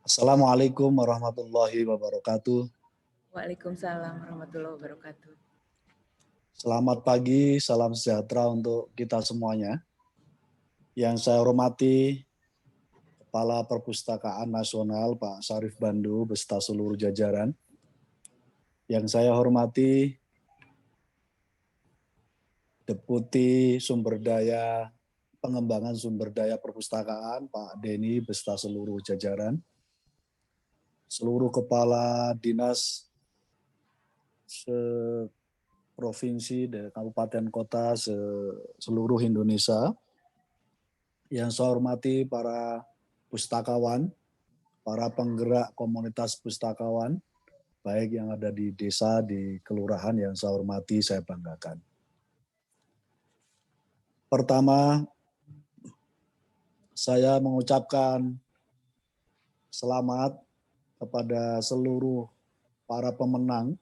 Assalamualaikum warahmatullahi wabarakatuh. Waalaikumsalam warahmatullahi wabarakatuh. Selamat pagi, salam sejahtera untuk kita semuanya. Yang saya hormati Kepala Perpustakaan Nasional Pak Syarif Bandu beserta seluruh jajaran. Yang saya hormati Deputi Pengembangan Sumber Daya Perpustakaan Pak Denny beserta seluruh jajaran. Seluruh kepala dinas provinsi dan kabupaten kota seluruh Indonesia. Yang saya hormati para pustakawan, para penggerak komunitas pustakawan, baik yang ada di desa, di kelurahan yang saya hormati, saya banggakan. Pertama, saya mengucapkan selamat kepada seluruh para pemenang,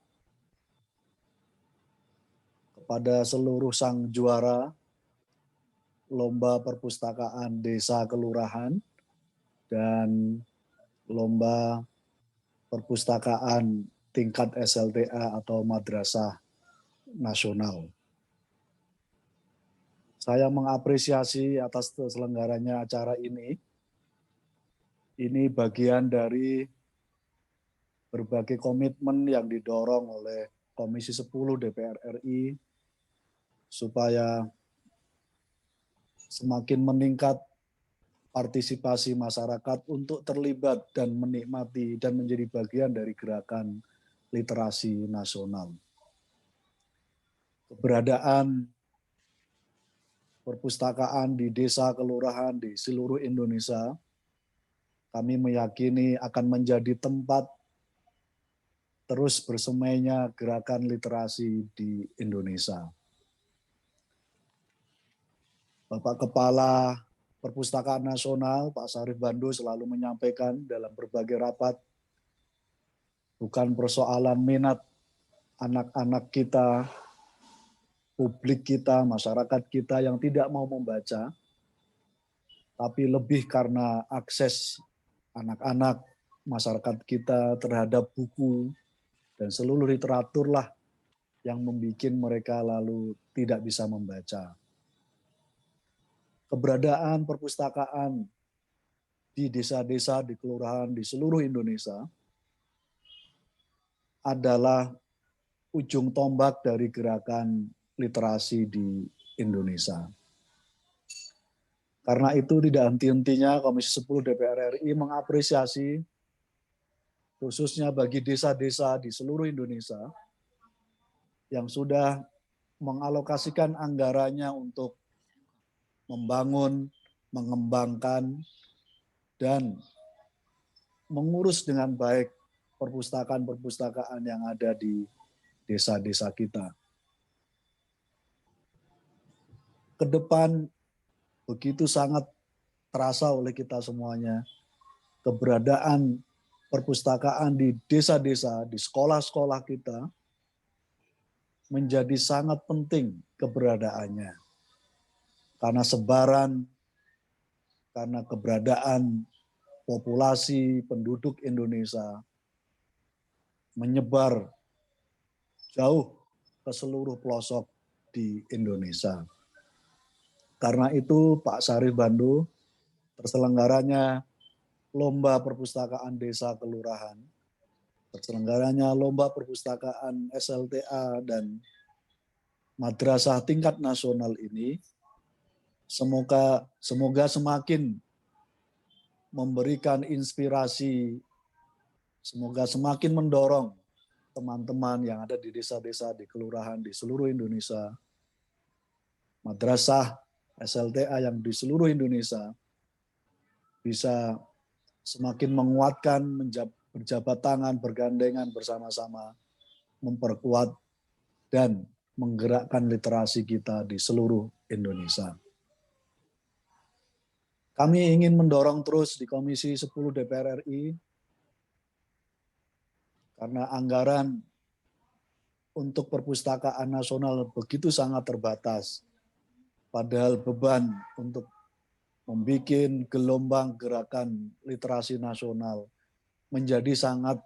kepada seluruh sang juara lomba perpustakaan desa kelurahan dan lomba perpustakaan tingkat SLTA atau madrasah nasional. Saya mengapresiasi atas terselenggaranya acara ini. Ini bagian dari berbagai komitmen yang didorong oleh Komisi 10 DPR RI supaya semakin meningkat partisipasi masyarakat untuk terlibat dan menikmati dan menjadi bagian dari gerakan literasi nasional. Keberadaan perpustakaan di desa kelurahan di seluruh Indonesia, kami meyakini akan menjadi tempat terus bersemainya gerakan literasi di Indonesia. Bapak Kepala Perpustakaan Nasional, Pak Syarif Bandu selalu menyampaikan dalam berbagai rapat, bukan persoalan minat anak-anak kita, publik kita, masyarakat kita yang tidak mau membaca, tapi lebih karena akses anak-anak masyarakat kita terhadap buku dan seluruh literaturlah yang membuat mereka lalu tidak bisa membaca. Keberadaan perpustakaan di desa-desa, di kelurahan, di seluruh Indonesia adalah ujung tombak dari gerakan literasi di Indonesia. Karena itu tidak henti-hentinya Komisi 10 DPR RI mengapresiasi khususnya bagi desa-desa di seluruh Indonesia yang sudah mengalokasikan anggarannya untuk membangun, mengembangkan, dan mengurus dengan baik perpustakaan-perpustakaan yang ada di desa-desa kita. Ke depan begitu sangat terasa oleh kita semuanya keberadaan perpustakaan di desa-desa, di sekolah-sekolah kita menjadi sangat penting keberadaannya. Karena sebaran, karena keberadaan populasi penduduk Indonesia menyebar jauh ke seluruh pelosok di Indonesia. Karena itu Pak Syarif Bandu terselenggaranya lomba perpustakaan desa kelurahan, terselenggaranya lomba perpustakaan SLTA dan madrasah tingkat nasional ini semoga semakin memberikan inspirasi, semoga semakin mendorong teman-teman yang ada di desa-desa, di kelurahan, di seluruh Indonesia, madrasah SLTA yang di seluruh Indonesia bisa semakin menguatkan, berjabat tangan, bergandengan bersama-sama, memperkuat dan menggerakkan literasi kita di seluruh Indonesia. Kami ingin mendorong terus di Komisi 10 DPR RI, karena anggaran untuk perpustakaan nasional begitu sangat terbatas. Padahal beban untuk membuat gelombang gerakan literasi nasional menjadi sangat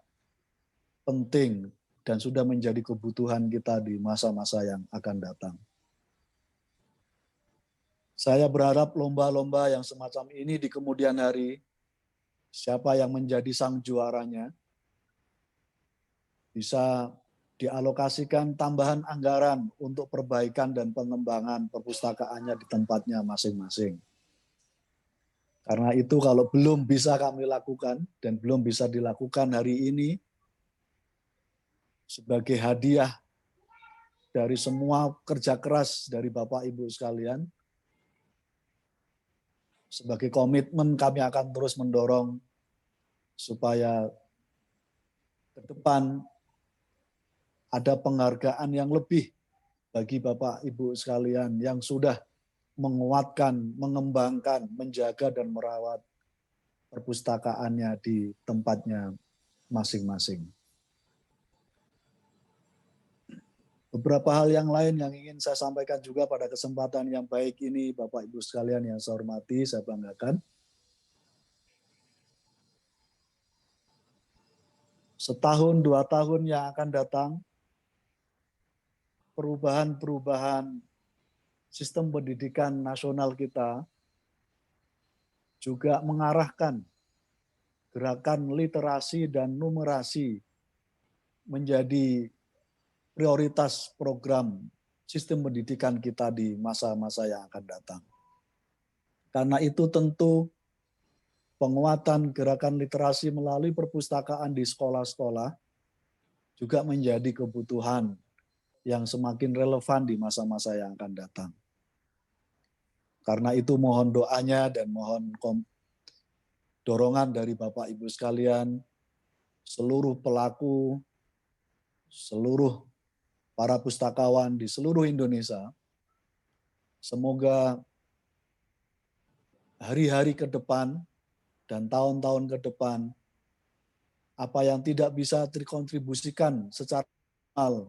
penting dan sudah menjadi kebutuhan kita di masa-masa yang akan datang. Saya berharap lomba-lomba yang semacam ini di kemudian hari, siapa yang menjadi sang juaranya, bisa dialokasikan tambahan anggaran untuk perbaikan dan pengembangan perpustakaannya di tempatnya masing-masing. Karena itu kalau belum bisa kami lakukan dan belum bisa dilakukan hari ini, sebagai hadiah dari semua kerja keras dari Bapak Ibu sekalian, sebagai komitmen kami akan terus mendorong supaya ke depan ada penghargaan yang lebih bagi Bapak Ibu sekalian yang sudah menguatkan, mengembangkan, menjaga dan merawat perpustakaannya di tempatnya masing-masing. Beberapa hal yang lain yang ingin saya sampaikan juga pada kesempatan yang baik ini, Bapak Ibu sekalian yang saya hormati, saya banggakan. Setahun, 2 tahun yang akan datang, perubahan-perubahan sistem pendidikan nasional kita juga mengarahkan gerakan literasi dan numerasi menjadi prioritas program sistem pendidikan kita di masa-masa yang akan datang. Karena itu tentu penguatan gerakan literasi melalui perpustakaan di sekolah-sekolah juga menjadi kebutuhan yang semakin relevan di masa-masa yang akan datang. Karena itu mohon doanya dan mohon dorongan dari Bapak Ibu sekalian, seluruh pelaku, seluruh para pustakawan di seluruh Indonesia, semoga hari-hari ke depan dan tahun-tahun ke depan, apa yang tidak bisa dikontribusikan secara maksimal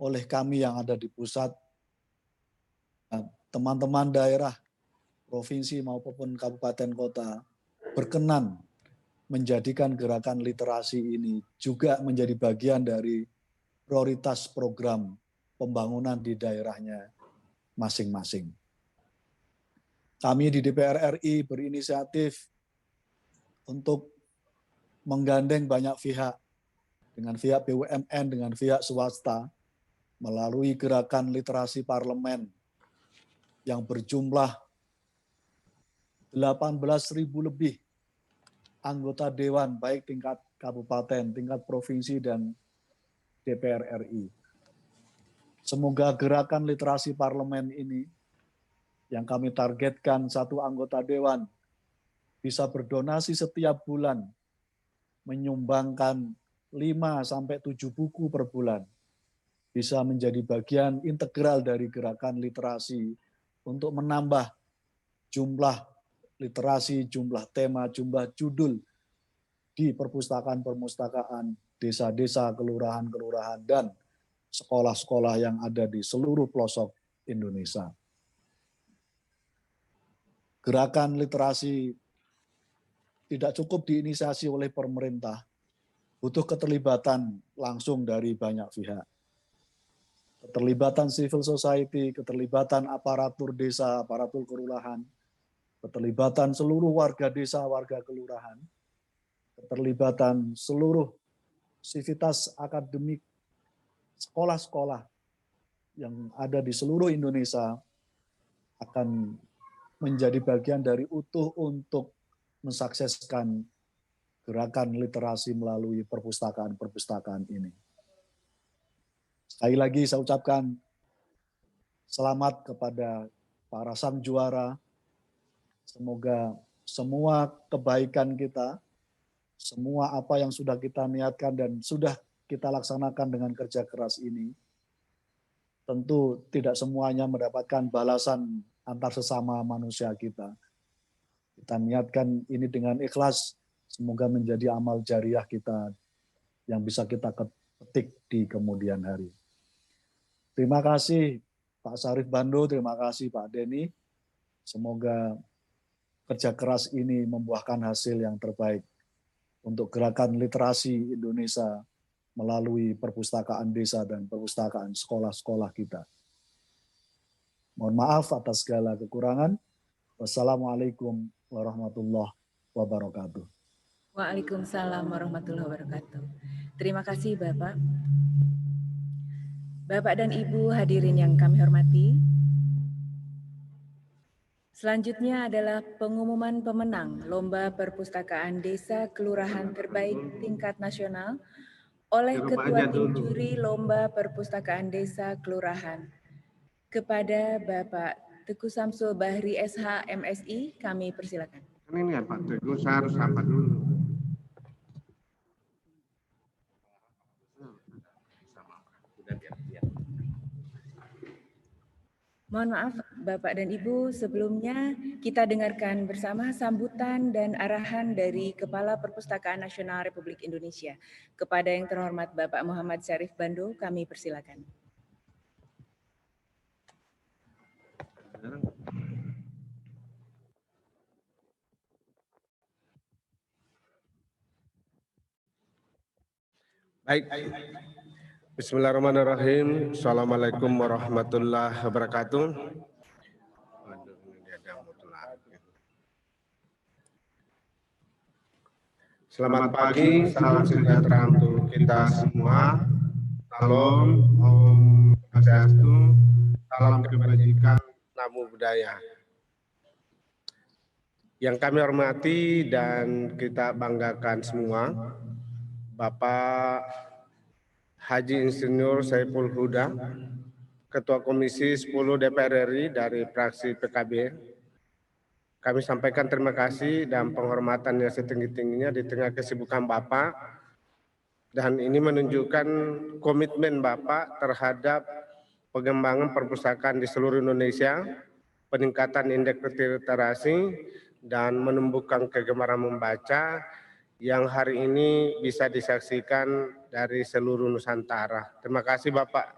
oleh kami yang ada di pusat, teman-teman daerah, provinsi maupun kabupaten kota, berkenan menjadikan gerakan literasi ini juga menjadi bagian dari prioritas program pembangunan di daerahnya masing-masing. Kami di DPR RI berinisiatif untuk menggandeng banyak pihak, dengan pihak BUMN, dengan pihak swasta, melalui gerakan literasi parlemen yang berjumlah 18.000 lebih anggota dewan, baik tingkat kabupaten, tingkat provinsi, dan DPR RI. Semoga gerakan literasi parlemen ini, yang kami targetkan 1 anggota dewan, bisa berdonasi setiap bulan, menyumbangkan 5-7 buku per bulan, bisa menjadi bagian integral dari gerakan literasi untuk menambah jumlah literasi, jumlah tema, jumlah judul di perpustakaan-perpustakaan, desa-desa, kelurahan-kelurahan, dan sekolah-sekolah yang ada di seluruh pelosok Indonesia. Gerakan literasi tidak cukup diinisiasi oleh pemerintah, butuh keterlibatan langsung dari banyak pihak. Keterlibatan civil society, keterlibatan aparatur desa, aparatur kelurahan, keterlibatan seluruh warga desa, warga kelurahan, keterlibatan seluruh sivitas akademik sekolah-sekolah yang ada di seluruh Indonesia akan menjadi bagian dari utuh untuk mensukseskan gerakan literasi melalui perpustakaan-perpustakaan ini. Sekali lagi saya ucapkan selamat kepada para sang juara. Semoga semua kebaikan kita, semua apa yang sudah kita niatkan dan sudah kita laksanakan dengan kerja keras ini, tentu tidak semuanya mendapatkan balasan antar sesama manusia kita. Kita niatkan ini dengan ikhlas, semoga menjadi amal jariah kita yang bisa kita ketik di kemudian hari. Terima kasih Pak Sarif Bando, terima kasih Pak Denny. Semoga kerja keras ini membuahkan hasil yang terbaik. untuk gerakan literasi Indonesia melalui perpustakaan desa dan perpustakaan sekolah-sekolah kita. Mohon maaf atas segala kekurangan. Wassalamualaikum warahmatullahi wabarakatuh. Waalaikumsalam warahmatullahi wabarakatuh. Terima kasih Bapak. Bapak dan Ibu hadirin yang kami hormati, selanjutnya adalah pengumuman pemenang Lomba Perpustakaan Desa Kelurahan Terbaik tingkat nasional oleh Ketua Tim Juri Lomba Perpustakaan Desa Kelurahan. Kepada Bapak Teguh Samsul Bahri SH MSI, kami persilakan. Ini ya Pak Teguh, saya harus sapa dulu. Mohon maaf Bapak dan Ibu, sebelumnya kita dengarkan bersama sambutan dan arahan dari Kepala Perpustakaan Nasional Republik Indonesia. Kepada yang terhormat Bapak Muhammad Syarif Bando, kami persilakan. Baik. Bismillahirrahmanirrahim. Assalamualaikum warahmatullahi wabarakatuh. Selamat pagi, salam sejahtera untuk kita semua. Salam, Om Swastiastu, salam kebajikan, namo buddhaya. Yang kami hormati dan kita banggakan semua, Bapak Haji Insinyur Saiful Huda, Ketua Komisi 10 DPR RI dari fraksi PKB. Kami sampaikan terima kasih dan penghormatan yang setinggi-tingginya di tengah kesibukan Bapak. Dan ini menunjukkan komitmen Bapak terhadap pengembangan perpustakaan di seluruh Indonesia, peningkatan indeks literasi, dan menumbuhkan kegemaran membaca yang hari ini bisa disaksikan dari seluruh Nusantara. Terima kasih Bapak.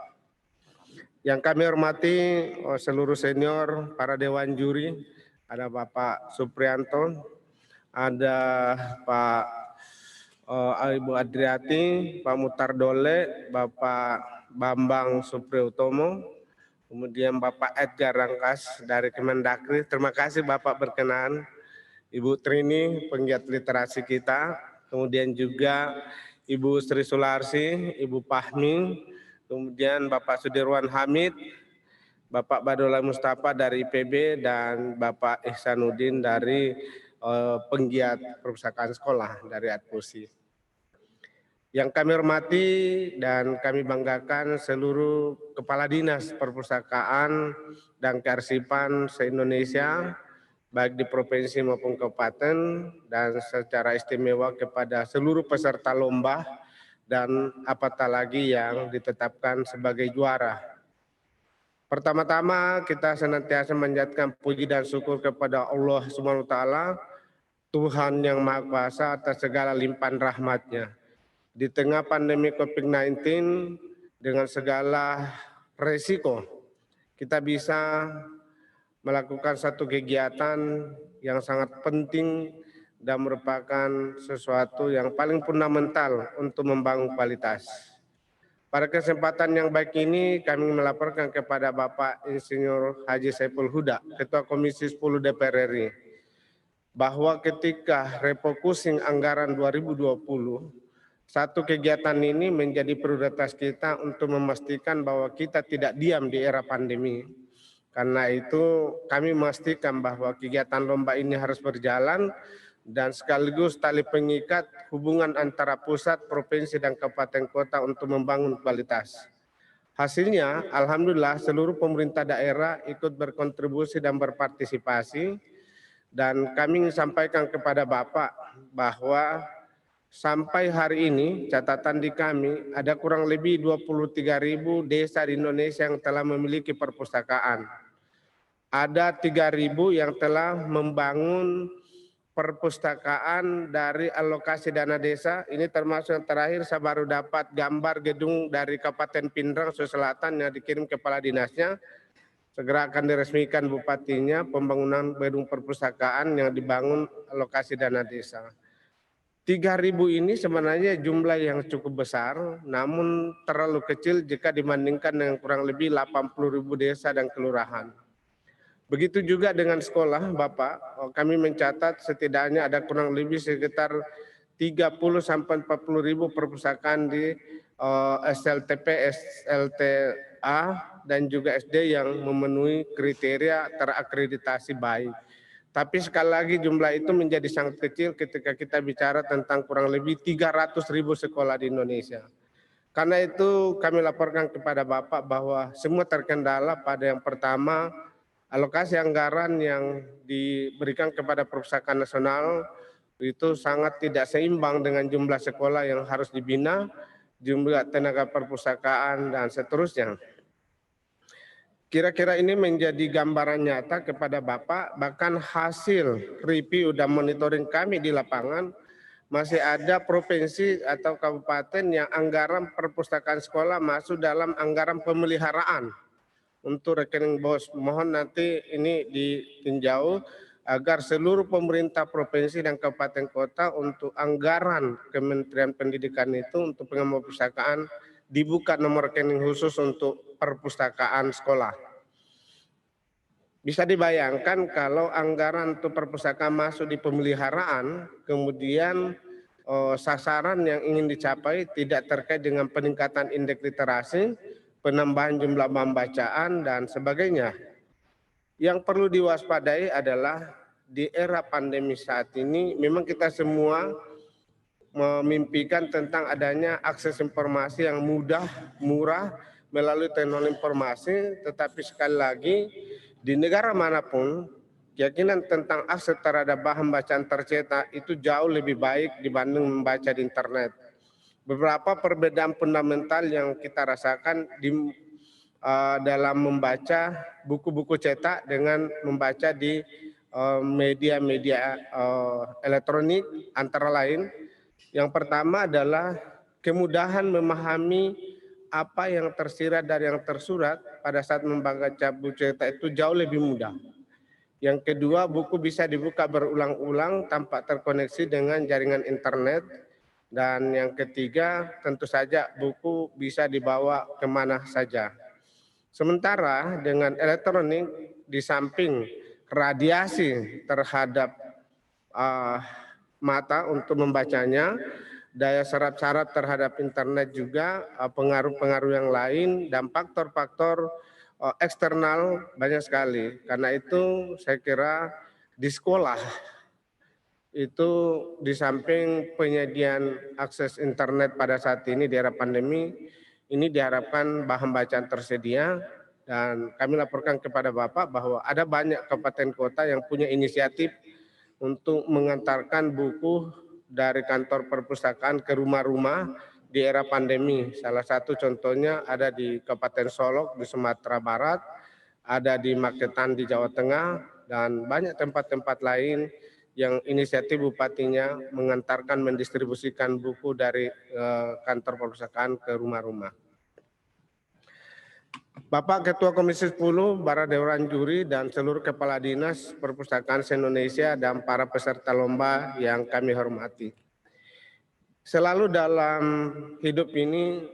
Yang kami hormati seluruh senior, para dewan juri, ada Bapak Suprianto, ada Pak Ibu Adriati, Pak Mutar Dole, Bapak Bambang Supriyotomo, kemudian Bapak Edgar Rangkas dari Kemendagri. Terima kasih Bapak berkenan. Ibu Trini, penggiat literasi kita, kemudian juga Ibu Sri Sularsi, Ibu Pahmi, kemudian Bapak Sudirwan Hamid, Bapak Badullah Mustafa dari IPB, dan Bapak Ihsanuddin dari penggiat perpustakaan sekolah dari Adpusi. Yang kami hormati dan kami banggakan seluruh Kepala Dinas Perpustakaan dan Kearsipan se-Indonesia, baik di provinsi maupun kabupaten, dan secara istimewa kepada seluruh peserta lomba dan apatah lagi yang ditetapkan sebagai juara. Pertama-tama kita senantiasa menjadikan puji dan syukur kepada Allah SWT, Tuhan yang Maha Kuasa atas segala limpahan rahmat-Nya. Di tengah pandemi COVID-19 dengan segala resiko, kita bisa melakukan satu kegiatan yang sangat penting dan merupakan sesuatu yang paling fundamental untuk membangun kualitas. Pada kesempatan yang baik ini, kami melaporkan kepada Bapak Insinyur Haji Saiful Huda, Ketua Komisi 10 DPR RI, bahwa ketika refocusing anggaran 2020, satu kegiatan ini menjadi prioritas kita untuk memastikan bahwa kita tidak diam di era pandemi. Karena itu kami memastikan bahwa kegiatan lomba ini harus berjalan dan sekaligus tali pengikat hubungan antara pusat, provinsi, dan kabupaten kota untuk membangun kualitas. Hasilnya, alhamdulillah seluruh pemerintah daerah ikut berkontribusi dan berpartisipasi, dan kami ingin sampaikan kepada Bapak bahwa sampai hari ini catatan di kami ada kurang lebih 23.000 desa di Indonesia yang telah memiliki perpustakaan. Ada 3.000 yang telah membangun perpustakaan dari alokasi dana desa. Ini termasuk yang terakhir saya baru dapat gambar gedung dari Kabupaten Pindrang, Sulawesi Selatan yang dikirim kepala dinasnya. Segera akan diresmikan bupatinya pembangunan gedung perpustakaan yang dibangun alokasi dana desa. 3.000 ini sebenarnya jumlah yang cukup besar, namun terlalu kecil jika dibandingkan dengan kurang lebih 80.000 desa dan kelurahan. Begitu juga dengan sekolah, Bapak, kami mencatat setidaknya ada kurang lebih sekitar 30-40.000 perpustakaan di SLTP, SLTA, dan juga SD yang memenuhi kriteria terakreditasi baik. Tapi sekali lagi jumlah itu menjadi sangat kecil ketika kita bicara tentang kurang lebih 300.000 sekolah di Indonesia. Karena itu kami laporkan kepada Bapak bahwa semua terkendala pada yang pertama, alokasi anggaran yang diberikan kepada Perpustakaan Nasional itu sangat tidak seimbang dengan jumlah sekolah yang harus dibina, jumlah tenaga perpustakaan, dan seterusnya. Kira-kira ini menjadi gambaran nyata kepada Bapak, bahkan hasil review dan monitoring kami di lapangan, masih ada provinsi atau kabupaten yang anggaran perpustakaan sekolah masuk dalam anggaran pemeliharaan untuk rekening BOS. Mohon nanti ini ditinjau agar seluruh pemerintah provinsi dan kabupaten kota untuk anggaran Kementerian Pendidikan itu untuk pengembangan perpustakaan dibuka nomor rekening khusus untuk perpustakaan sekolah. Bisa dibayangkan kalau anggaran untuk perpustakaan masuk di pemeliharaan, kemudian sasaran yang ingin dicapai tidak terkait dengan peningkatan indeks literasi, penambahan jumlah bacaan, dan sebagainya. Yang perlu diwaspadai adalah di era pandemi saat ini, memang kita semua memimpikan tentang adanya akses informasi yang mudah, murah, melalui teknologi informasi, tetapi sekali lagi di negara manapun keyakinan tentang akses terhadap bahan bacaan tercetak itu jauh lebih baik dibanding membaca di internet. Beberapa perbedaan fundamental yang kita rasakan dalam membaca buku-buku cetak dengan membaca di media-media elektronik antara lain. Yang pertama adalah kemudahan memahami apa yang tersirat dari yang tersurat pada saat membaca buku cetak itu jauh lebih mudah. Yang kedua, buku bisa dibuka berulang-ulang tanpa terkoneksi dengan jaringan internet. Dan yang ketiga, tentu saja buku bisa dibawa kemana saja. Sementara dengan elektronik, di samping radiasi terhadap mata untuk membacanya, daya serap terhadap internet juga, pengaruh-pengaruh yang lain, dan faktor-faktor eksternal banyak sekali. Karena itu saya kira di sekolah itu di samping penyediaan akses internet pada saat ini di era pandemi, ini diharapkan bahan bacaan tersedia, dan kami laporkan kepada Bapak bahwa ada banyak kabupaten kota yang punya inisiatif untuk mengantarkan buku dari kantor perpustakaan ke rumah-rumah di era pandemi. Salah satu contohnya ada di Kabupaten Solok di Sumatera Barat, ada di Magetan di Jawa Tengah, dan banyak tempat-tempat lain yang inisiatif bupatinya mengantarkan mendistribusikan buku dari kantor perpustakaan ke rumah-rumah. Bapak Ketua Komisi 10, para Dewan Juri, dan seluruh Kepala Dinas Perpustakaan se-Indonesia dan para peserta lomba yang kami hormati. Selalu dalam hidup ini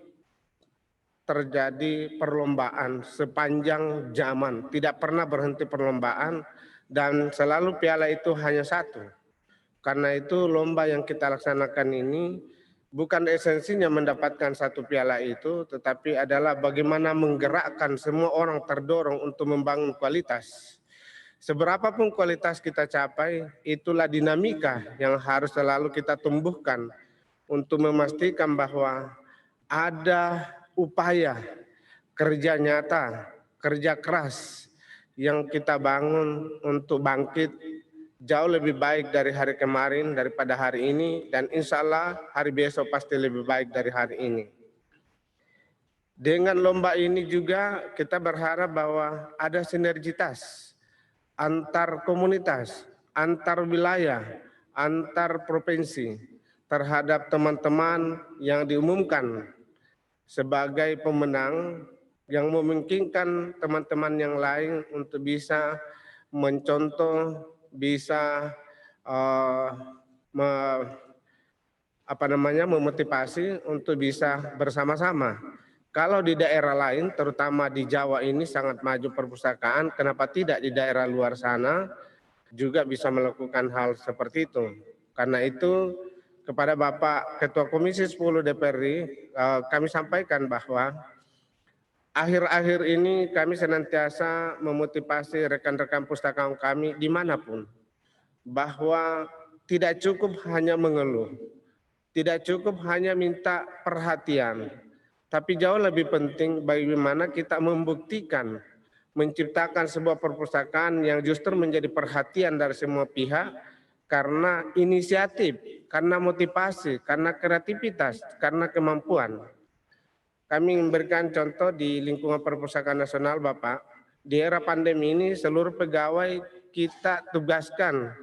terjadi perlombaan sepanjang zaman, tidak pernah berhenti perlombaan, dan selalu piala itu hanya satu. Karena itu lomba yang kita laksanakan ini bukan esensinya mendapatkan satu piala itu, tetapi adalah bagaimana menggerakkan semua orang terdorong untuk membangun kualitas. Seberapapun kualitas kita capai, itulah dinamika yang harus selalu kita tumbuhkan untuk memastikan bahwa ada upaya kerja nyata, kerja keras yang kita bangun untuk bangkit jauh lebih baik dari hari kemarin, daripada hari ini, dan insya Allah hari besok pasti lebih baik dari hari ini. Dengan lomba ini juga kita berharap bahwa ada sinergitas antar komunitas, antar wilayah, antar provinsi terhadap teman-teman yang diumumkan sebagai pemenang, yang memungkinkan teman-teman yang lain untuk bisa mencontoh, bisa memotivasi untuk bisa bersama-sama. Kalau di daerah lain, terutama di Jawa ini sangat maju perpustakaan, kenapa tidak di daerah luar sana juga bisa melakukan hal seperti itu? Karena itu kepada Bapak Ketua Komisi 10 DPRRI, kami sampaikan bahwa akhir-akhir ini kami senantiasa memotivasi rekan-rekan pustakawan kami dimanapun, bahwa tidak cukup hanya mengeluh, tidak cukup hanya minta perhatian, tapi jauh lebih penting bagaimana kita membuktikan, menciptakan sebuah perpustakaan yang justru menjadi perhatian dari semua pihak karena inisiatif, karena motivasi, karena kreativitas, karena kemampuan. Kami memberikan contoh di lingkungan perpustakaan nasional, Bapak. Di era pandemi ini seluruh pegawai kita tugaskan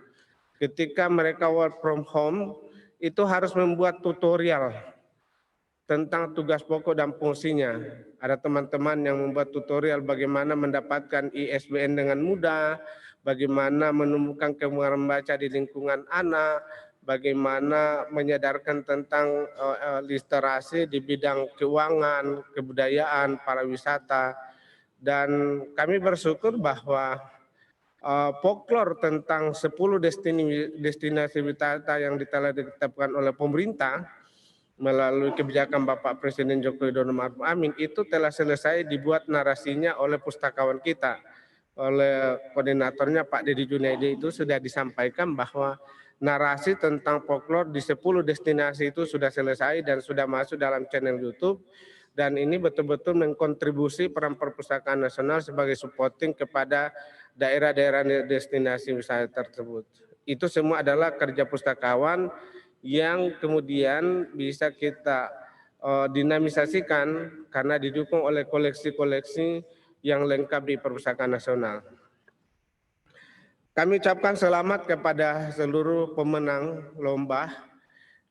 ketika mereka work from home itu harus membuat tutorial tentang tugas pokok dan fungsinya. Ada teman-teman yang membuat tutorial bagaimana mendapatkan ISBN dengan mudah, bagaimana menemukan kemampuan membaca di lingkungan anak, bagaimana menyadarkan tentang literasi di bidang keuangan, kebudayaan, pariwisata. Dan kami bersyukur bahwa folklore tentang 10 destinasi wisata yang telah ditetapkan oleh pemerintah melalui kebijakan Bapak Presiden Joko Widodo Ma'ruf Amin itu telah selesai dibuat narasinya oleh pustakawan kita, oleh koordinatornya Pak Dedi Junaidi. Itu sudah disampaikan bahwa narasi tentang folklore di 10 destinasi itu sudah selesai dan sudah masuk dalam channel YouTube. Dan ini betul-betul mengkontribusi peran perpustakaan nasional sebagai supporting kepada daerah-daerah destinasi wisata tersebut. Itu semua adalah kerja pustakawan yang kemudian bisa kita dinamisasikan karena didukung oleh koleksi-koleksi yang lengkap di perpustakaan nasional. Kami ucapkan selamat kepada seluruh pemenang lomba,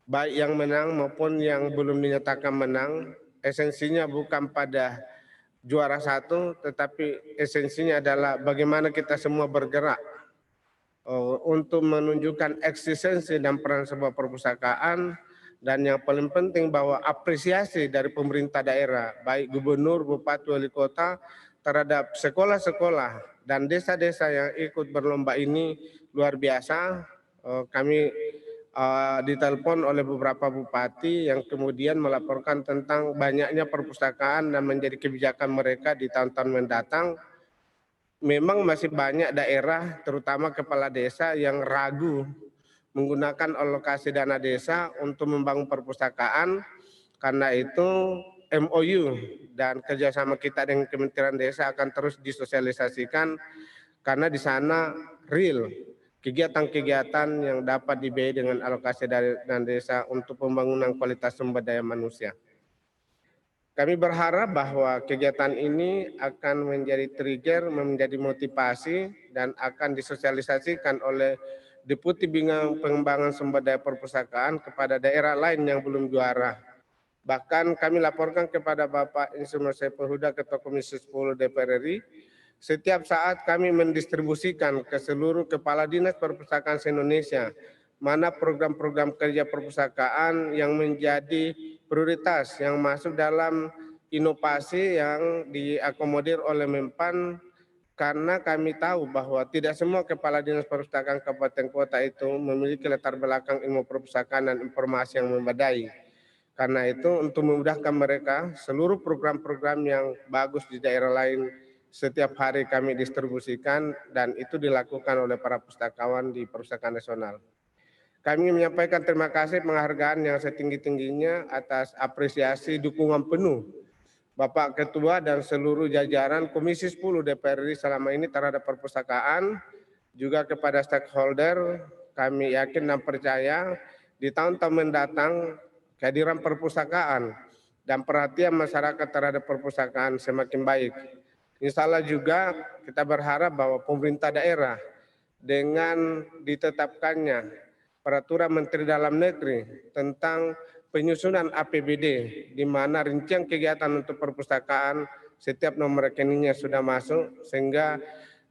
baik yang menang maupun yang belum dinyatakan menang. Esensinya bukan pada juara satu, tetapi esensinya adalah bagaimana kita semua bergerak untuk menunjukkan eksistensi dan peran sebuah perpustakaan, dan yang paling penting bahwa apresiasi dari pemerintah daerah, baik gubernur, bupati, wali kota, terhadap sekolah-sekolah dan desa-desa yang ikut berlomba ini luar biasa. Kami ditelepon oleh beberapa bupati yang kemudian melaporkan tentang banyaknya perpustakaan dan menjadi kebijakan mereka di tahun-tahun mendatang. Memang masih banyak daerah, terutama kepala desa yang ragu menggunakan alokasi dana desa untuk membangun perpustakaan. Karena itu MOU dan kerjasama kita dengan Kementerian Desa akan terus disosialisasikan karena di sana real kegiatan-kegiatan yang dapat dibiayai dengan alokasi dana desa untuk pembangunan kualitas sumber daya manusia. Kami berharap bahwa kegiatan ini akan menjadi trigger, menjadi motivasi, dan akan disosialisasikan oleh Deputi Bidang Pengembangan Sumber Daya Perpustakaan kepada daerah lain yang belum juara. Bahkan kami laporkan kepada Bapak Insinyur Saiful Huda, Ketua Komisi 10 DPR RI, setiap saat kami mendistribusikan ke seluruh kepala dinas perpustakaan se-Indonesia mana program-program kerja perpustakaan yang menjadi prioritas yang masuk dalam inovasi yang diakomodir oleh Menpan, karena kami tahu bahwa tidak semua kepala dinas perpustakaan kabupaten kota itu memiliki latar belakang ilmu perpustakaan dan informasi yang memadai. Karena itu untuk memudahkan mereka, seluruh program-program yang bagus di daerah lain setiap hari kami distribusikan dan itu dilakukan oleh para pustakawan di Perpustakaan Nasional. Kami menyampaikan terima kasih penghargaan yang setinggi-tingginya atas apresiasi dukungan penuh Bapak Ketua dan seluruh jajaran Komisi 10 DPR RI selama ini terhadap perpustakaan, juga kepada stakeholder. Kami yakin dan percaya di tahun-tahun mendatang kehadiran perpustakaan dan perhatian masyarakat terhadap perpustakaan semakin baik. Insya Allah juga kita berharap bahwa pemerintah daerah dengan ditetapkannya Peraturan Menteri Dalam Negeri tentang penyusunan APBD, di mana rincian kegiatan untuk perpustakaan setiap nomor rekeningnya sudah masuk, sehingga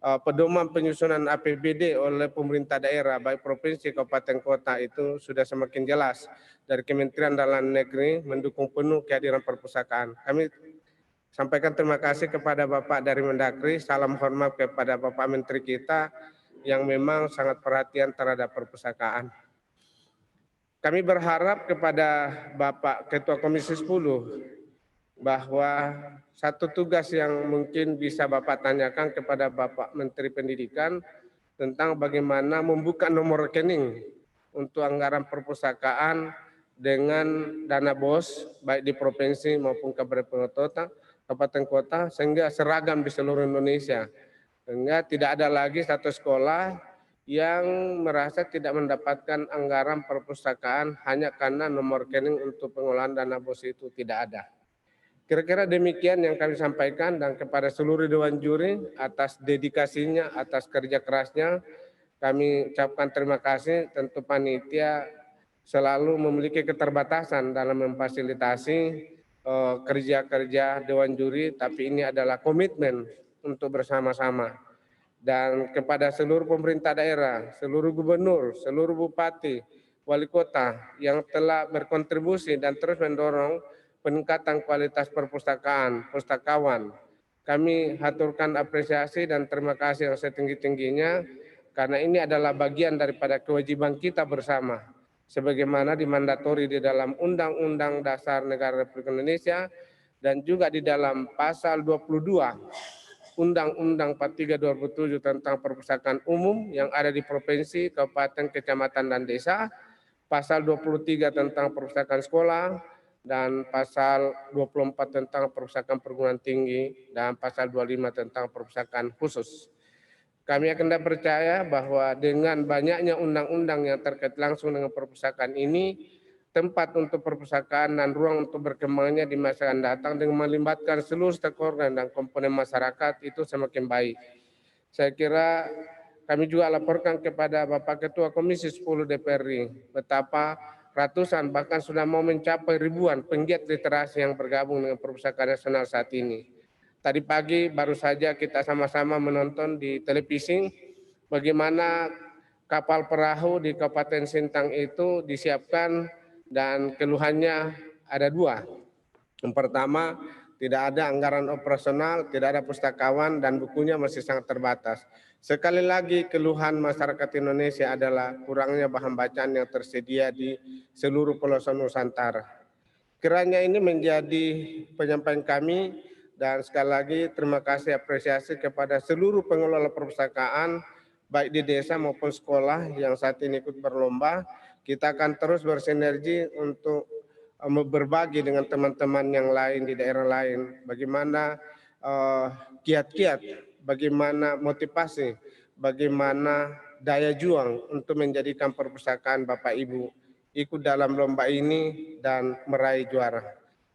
pedoman penyusunan APBD oleh pemerintah daerah, baik provinsi, kabupaten, kota itu sudah semakin jelas dari Kementerian Dalam Negeri mendukung penuh kehadiran perpustakaan. Kami sampaikan terima kasih kepada Bapak dari Mendagri, salam hormat kepada Bapak Menteri kita yang memang sangat perhatian terhadap perpustakaan. Kami berharap kepada Bapak Ketua Komisi 10 bahwa satu tugas yang mungkin bisa Bapak tanyakan kepada Bapak Menteri Pendidikan tentang bagaimana membuka nomor rekening untuk anggaran perpustakaan dengan dana BOS baik di provinsi maupun kabupaten kota sehingga seragam di seluruh Indonesia. Sehingga tidak ada lagi satu sekolah yang merasa tidak mendapatkan anggaran perpustakaan hanya karena nomor rekening untuk pengolahan dana BOS itu tidak ada. Kira-kira demikian yang kami sampaikan, dan kepada seluruh Dewan Juri atas dedikasinya, atas kerja kerasnya, kami ucapkan terima kasih. Tentu panitia selalu memiliki keterbatasan dalam memfasilitasi kerja-kerja Dewan Juri, tapi ini adalah komitmen untuk bersama-sama. Dan kepada seluruh pemerintah daerah, seluruh gubernur, seluruh bupati, wali kota yang telah berkontribusi dan terus mendorong peningkatan kualitas perpustakaan, pustakawan. Kami haturkan apresiasi dan terima kasih yang setinggi-tingginya karena ini adalah bagian daripada kewajiban kita bersama. Sebagaimana dimandatori di dalam Undang-Undang Dasar Negara Republik Indonesia dan juga di dalam pasal 22 Undang-Undang 43 2007 tentang perpustakaan umum yang ada di provinsi, kabupaten, kecamatan, dan desa, pasal 23 tentang perpustakaan sekolah, dan pasal 24 tentang perpustakaan perguruan tinggi, dan pasal 25 tentang perpustakaan khusus. Kami akan percaya bahwa dengan banyaknya undang-undang yang terkait langsung dengan perpustakaan ini, tempat untuk perpustakaan dan ruang untuk berkembangnya di masa akan datang dengan melibatkan seluruh stakeholder dan komponen masyarakat itu semakin baik. Saya kira kami juga laporkan kepada Bapak Ketua Komisi 10 DPR RI betapa ratusan bahkan sudah mau mencapai ribuan penggiat literasi yang bergabung dengan Perpustakaan Nasional saat ini. Tadi pagi baru saja kita sama-sama menonton di televisi bagaimana kapal perahu di Kabupaten Sintang itu disiapkan dan keluhannya ada dua. Yang pertama, tidak ada anggaran operasional, tidak ada pustakawan, dan bukunya masih sangat terbatas. Sekali lagi keluhan masyarakat Indonesia adalah kurangnya bahan bacaan yang tersedia di seluruh pelosok Nusantara. Kiranya ini menjadi penyampaian kami, dan sekali lagi terima kasih apresiasi kepada seluruh pengelola perpustakaan baik di desa maupun sekolah yang saat ini ikut berlomba. Kita akan terus bersinergi untuk berbagi dengan teman-teman yang lain di daerah lain, bagaimana kiat-kiat, bagaimana motivasi, bagaimana daya juang untuk menjadikan perpustakaan Bapak Ibu ikut dalam lomba ini dan meraih juara.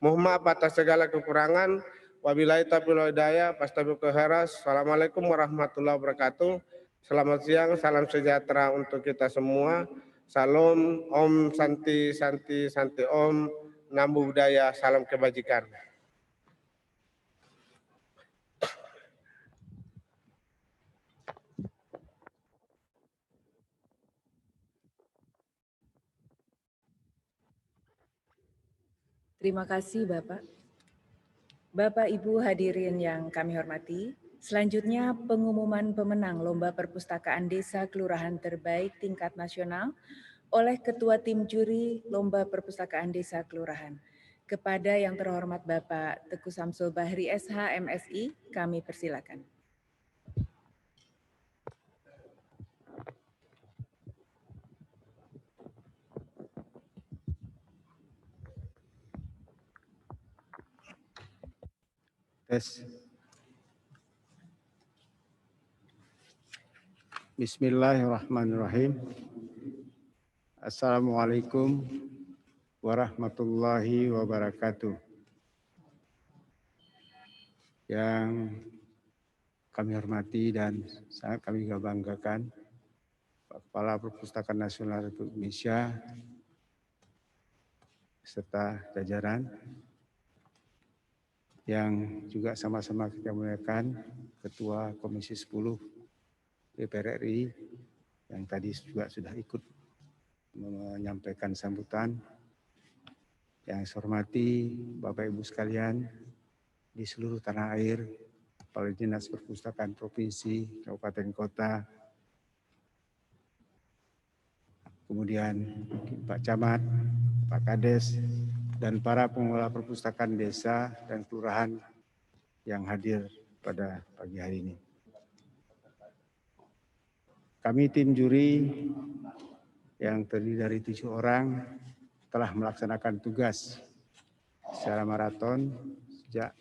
Mohon maaf atas segala kekurangan. Wabillahi taufiq wal hidayah. Fastabiqul khairat. Assalamualaikum warahmatullahi wabarakatuh. Selamat siang, salam sejahtera untuk kita semua. Salam, Om Santi Santi Santi Om, Namo Buddhaya, salam kebajikan. Terima kasih Bapak. Bapak Ibu hadirin yang kami hormati, selanjutnya pengumuman pemenang Lomba Perpustakaan Desa Kelurahan Terbaik Tingkat Nasional oleh Ketua Tim Juri Lomba Perpustakaan Desa Kelurahan. Kepada yang terhormat Bapak Teguh Samsul Bahri SH MSI, kami persilakan. Tes. Bismillahirrahmanirrahim. Assalamualaikum warahmatullahi wabarakatuh. Yang kami hormati dan sangat kami banggakan, Pak Kepala Perpustakaan Nasional Republik Indonesia serta jajaran yang juga sama-sama kita muliakan, Ketua Komisi 10 DPR RI yang tadi juga sudah ikut menyampaikan sambutan. Yang saya hormati Bapak Ibu sekalian di seluruh tanah air, Kepala Dinas Perpustakaan Provinsi, Kabupaten Kota, kemudian Pak Camat, Pak Kades, dan para pengelola perpustakaan desa dan kelurahan yang hadir pada pagi hari ini. Kami tim juri yang terdiri dari 7 orang telah melaksanakan tugas secara maraton sejak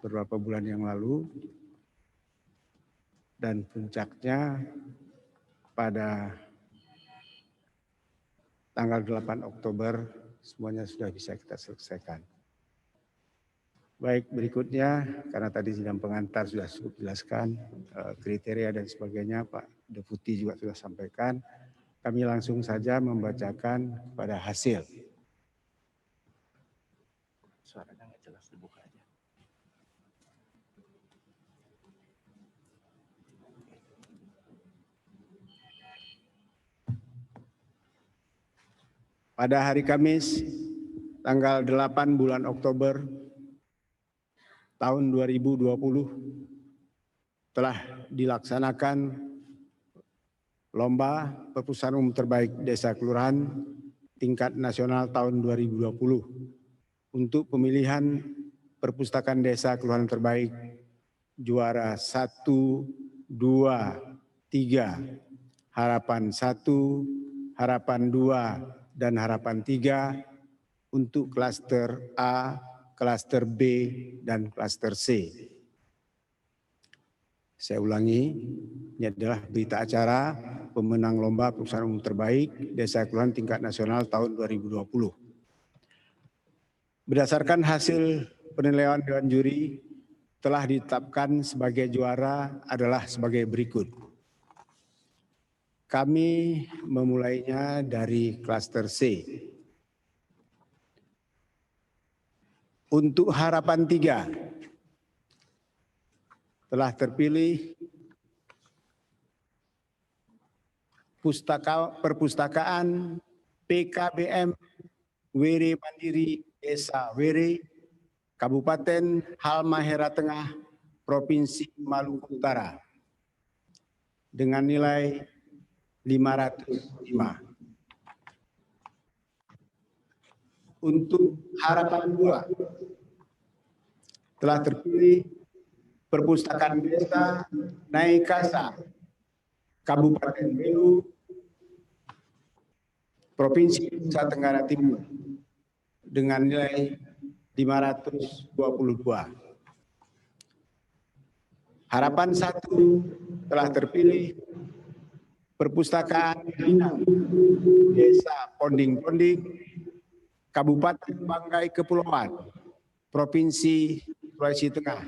beberapa bulan yang lalu, dan puncaknya pada tanggal 8 Oktober semuanya sudah bisa kita selesaikan. Baik, berikutnya karena tadi sidang pengantar sudah cukup jelaskan kriteria dan sebagainya, Pak Deputi juga sudah sampaikan. Kami langsung saja membacakan pada hasil. Suaranya nggak jelas, dibuka aja. Pada hari Kamis, tanggal 8 bulan Oktober tahun 2020, telah dilaksanakan Lomba Perpustakaan Umum Terbaik Desa Kelurahan tingkat nasional tahun 2020 untuk pemilihan Perpustakaan Desa Kelurahan Terbaik juara 1, 2, 3, harapan 1, harapan 2, dan harapan 3 untuk klaster A, klaster B, dan klaster C. Saya ulangi, ini adalah berita acara pemenang Lomba Perpustakaan Umum Terbaik Desa Kelurahan tingkat nasional tahun 2020. Berdasarkan hasil penilaian Dewan Juri, telah ditetapkan sebagai juara adalah sebagai berikut. Kami memulainya dari klaster C. Untuk harapan 3, telah terpilih Perpustakaan PKBM Were Mandiri Desa Were, Kabupaten Halmahera Tengah, Provinsi Maluku Utara, dengan nilai 505. Untuk harapan 2, telah terpilih Perpustakaan Desa Naikasa, Kabupaten Belu, Provinsi Nusa Tenggara Timur, dengan nilai 522. Harapan 1 telah terpilih Perpustakaan Desa Ponding-Ponding, Kabupaten Banggai Kepulauan, Provinsi Sulawesi Tengah,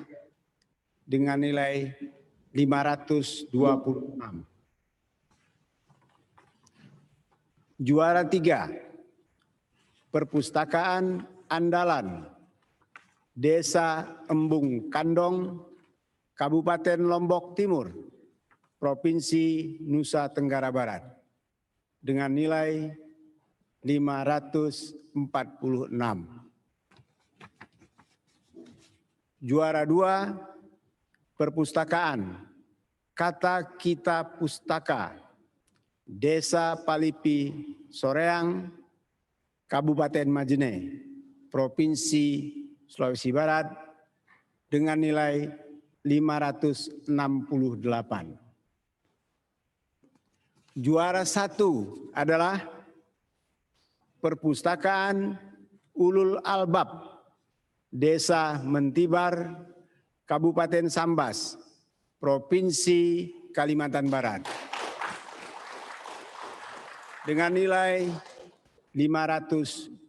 dengan nilai 526. Juara 3, Perpustakaan Andalan Desa Embung Kandong, Kabupaten Lombok Timur, Provinsi Nusa Tenggara Barat, dengan nilai 546. Juara 2, Perpustakaan Kata Kita Pustaka Desa Palipi Soreang, Kabupaten Majene, Provinsi Sulawesi Barat, dengan nilai 568. Juara 1 adalah Perpustakaan Ulul Albab Desa Mentibar, Kabupaten Sambas, Provinsi Kalimantan Barat, dengan nilai 575.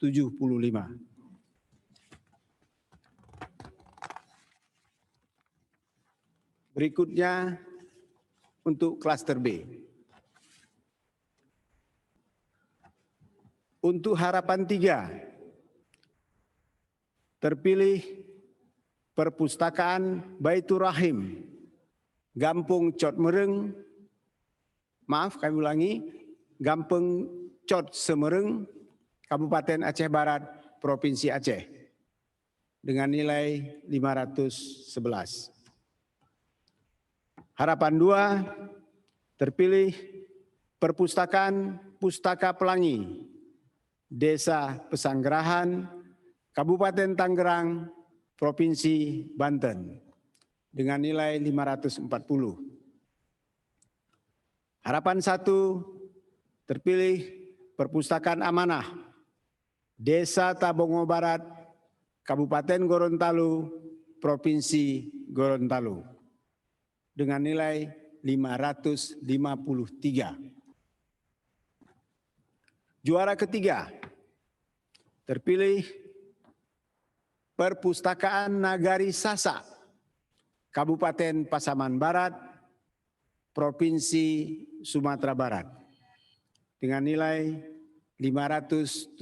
Berikutnya untuk klaster B. Untuk harapan 3, terpilih Perpustakaan Baitur Rahim, Gampung Cotmereng, kami ulangi, Gampeng Cot Semereng, Kabupaten Aceh Barat, Provinsi Aceh, dengan nilai 511. Harapan 2, terpilih Perpustakaan Pustaka Pelangi, Desa Pesanggerahan, Kabupaten Tangerang, Provinsi Banten, dengan nilai 540. Harapan 1, terpilih Perpustakaan Amanah, Desa Tabongo Barat, Kabupaten Gorontalo, Provinsi Gorontalo, dengan nilai 553. Juara ketiga, terpilih Perpustakaan Nagari Sasak, Kabupaten Pasaman Barat, Provinsi Sumatera Barat, dengan nilai 573.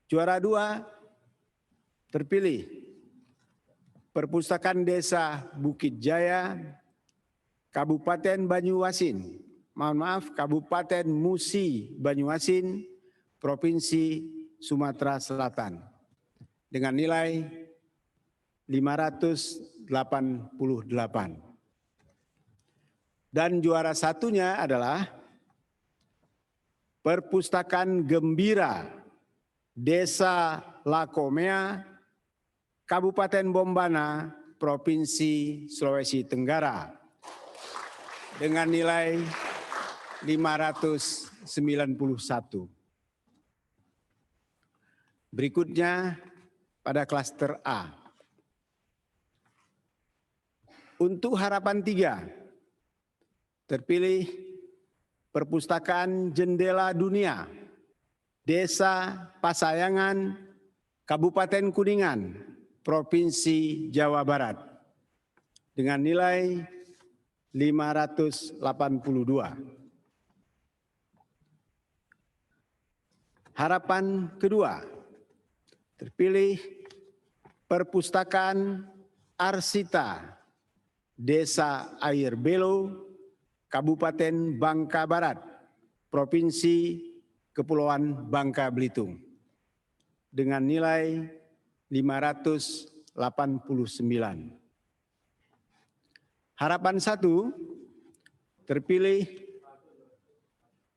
Juara 2, terpilih Perpustakaan Desa Bukit Jaya, Kabupaten Banyuasin, Kabupaten Musi Banyuasin, Provinsi Sumatera Selatan, dengan nilai 588. Dan juara satunya adalah Perpustakaan Gembira, Desa Lakomea, Kabupaten Bombana, Provinsi Sulawesi Tenggara, dengan nilai 591. Berikutnya pada klaster A. Untuk harapan 3, terpilih Perpustakaan Jendela Dunia, Desa Pasayangan, Kabupaten Kuningan, Provinsi Jawa Barat, dengan nilai 582. Harapan kedua, terpilih Perpustakaan Arsita, Desa Air Belo, Kabupaten Bangka Barat, Provinsi Kepulauan Bangka Belitung, dengan nilai 589. Harapan 1, terpilih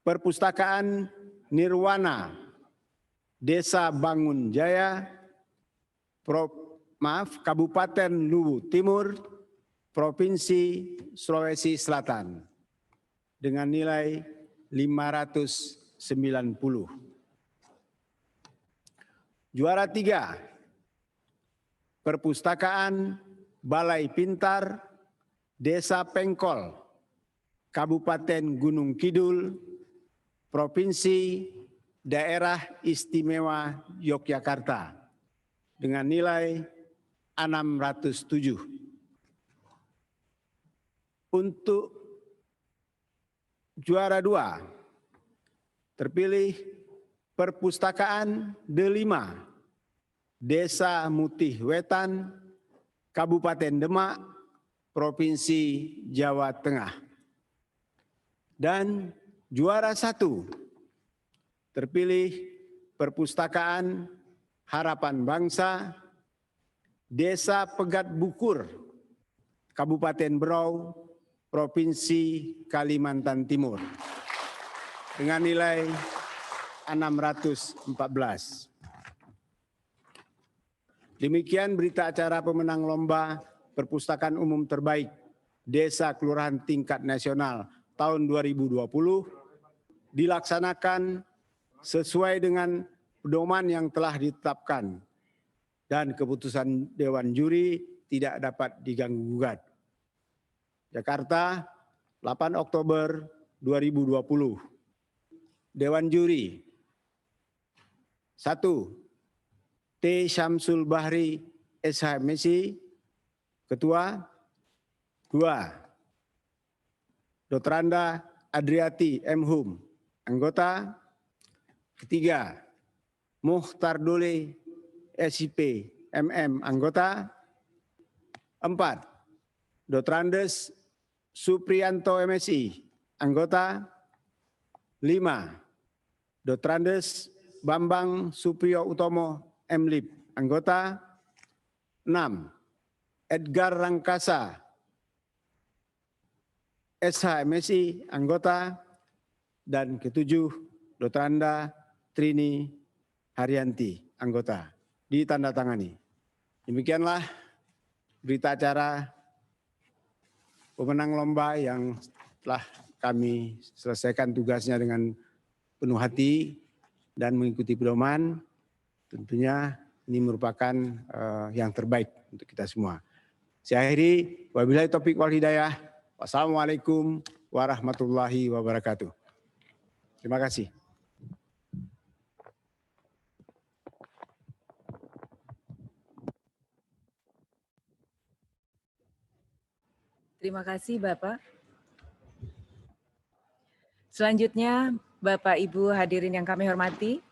Perpustakaan Nirwana, Desa Bangun Jaya, Kabupaten Luwu Timur, Provinsi Sulawesi Selatan, dengan nilai 590. Juara 3, Perpustakaan Balai Pintar, Desa Pengkol, Kabupaten Gunung Kidul, Provinsi Daerah Istimewa Yogyakarta, dengan nilai 607. Untuk juara 2, terpilih Perpustakaan Delima, Desa Mutih Wetan, Kabupaten Demak, Provinsi Jawa Tengah. Dan juara 1, terpilih Perpustakaan Harapan Bangsa, Desa Pegat Bukur, Kabupaten Berau, Provinsi Kalimantan Timur, dengan nilai 614. Demikian berita acara pemenang lomba Perpustakaan Umum Terbaik Desa Kelurahan Tingkat Nasional tahun 2020 dilaksanakan sesuai dengan pedoman yang telah ditetapkan dan keputusan Dewan Juri tidak dapat diganggu-gugat. Jakarta, 8 Oktober 2020. Dewan Juri. 1. T. Syamsul Bahri SHMSI, Ketua. 2. Dr. Anda Adriati M. Hum, Anggota. 3. Muhtar Dole SIP MM, Anggota. 4. Dr. Andes Supriyanto MSI, anggota. 5. Dr. Andes Bambang Supriyo Utomo MLIP, anggota. 6. Edgar Rangkasa SH MSI, anggota. Dan ke-7, Dr. Anda Trini Haryanti, anggota. Ditandatangani. Demikianlah berita acara pemenang lomba yang telah kami selesaikan tugasnya dengan penuh hati dan mengikuti pedoman. Tentunya ini merupakan yang terbaik untuk kita semua. Saya akhiri, wabillahi taufiq wal hidayah. Wassalamualaikum warahmatullahi wabarakatuh. Terima kasih. Terima kasih Bapak. Selanjutnya, Bapak Ibu hadirin yang kami hormati,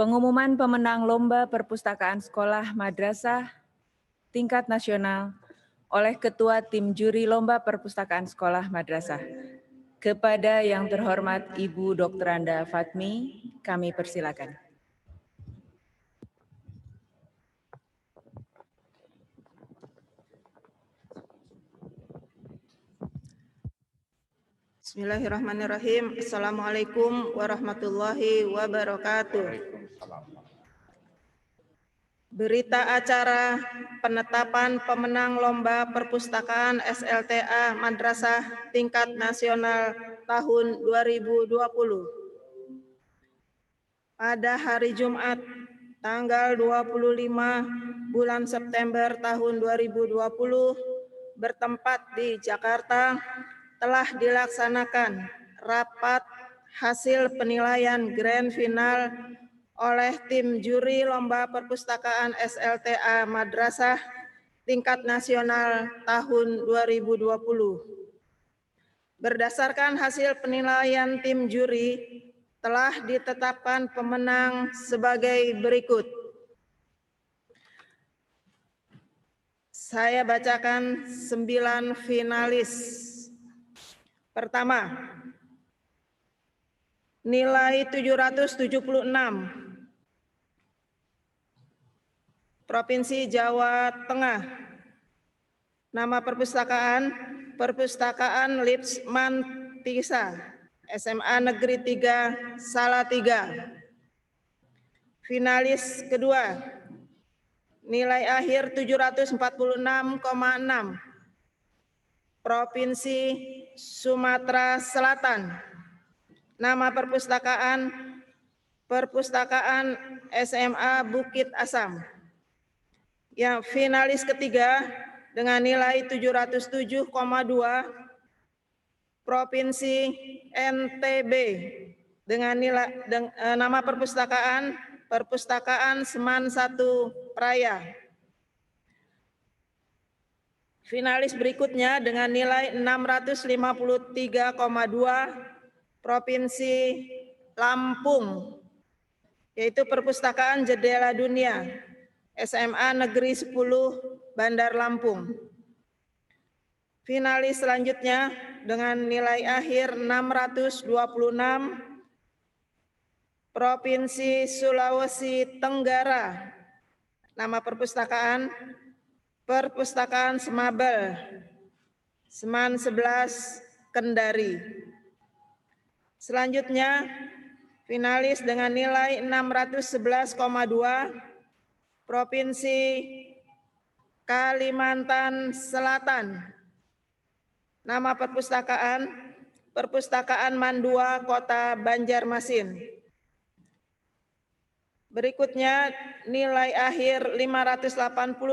pengumuman pemenang Lomba Perpustakaan Sekolah Madrasah tingkat nasional oleh Ketua Tim Juri Lomba Perpustakaan Sekolah Madrasah. Kepada yang terhormat Ibu Dr. Anda Fatmi, kami persilakan. Bismillahirrahmanirrahim. Assalamualaikum warahmatullahi wabarakatuh. Berita acara penetapan pemenang Lomba Perpustakaan SLTA Madrasah tingkat nasional tahun 2020. Pada hari Jumat, tanggal 25 bulan September tahun 2020, bertempat di Jakarta, telah dilaksanakan rapat hasil penilaian grand final oleh tim juri Lomba Perpustakaan SLTA Madrasah tingkat nasional tahun 2020. Berdasarkan hasil penilaian tim juri, telah ditetapkan pemenang sebagai berikut. Saya bacakan 9 finalis. Pertama, nilai 776, Provinsi Jawa Tengah. Nama perpustakaan, Perpustakaan Lipsman Tisa, SMA Negeri 3, Salatiga. Finalis kedua, nilai akhir 746,6, Provinsi Sumatera Selatan. Nama perpustakaan, Perpustakaan SMA Bukit Asam. Yang finalis ketiga dengan nilai 707,2, Provinsi NTB dengan nilai nama perpustakaan, Perpustakaan Seman 1 Praya. Finalis berikutnya dengan nilai 653,2, Provinsi Lampung, yaitu Perpustakaan Jendela Dunia, SMA Negeri 10 Bandar Lampung. Finalis selanjutnya dengan nilai akhir 626, Provinsi Sulawesi Tenggara. Nama perpustakaan, Perpustakaan Semabel, Seman 11, Kendari. Selanjutnya, finalis dengan nilai 611,2, Provinsi Kalimantan Selatan. Nama perpustakaan, Perpustakaan Mandua, Kota Banjarmasin. Berikutnya nilai akhir 586,4,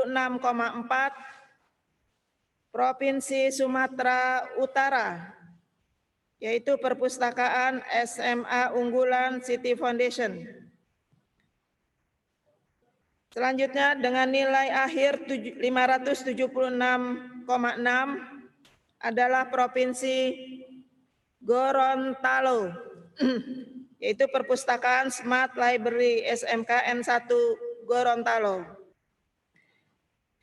Provinsi Sumatera Utara, yaitu Perpustakaan SMA Unggulan City Foundation. Selanjutnya dengan nilai akhir 576,6 adalah Provinsi Gorontalo, yaitu Perpustakaan Smart Library SMK N1 Gorontalo.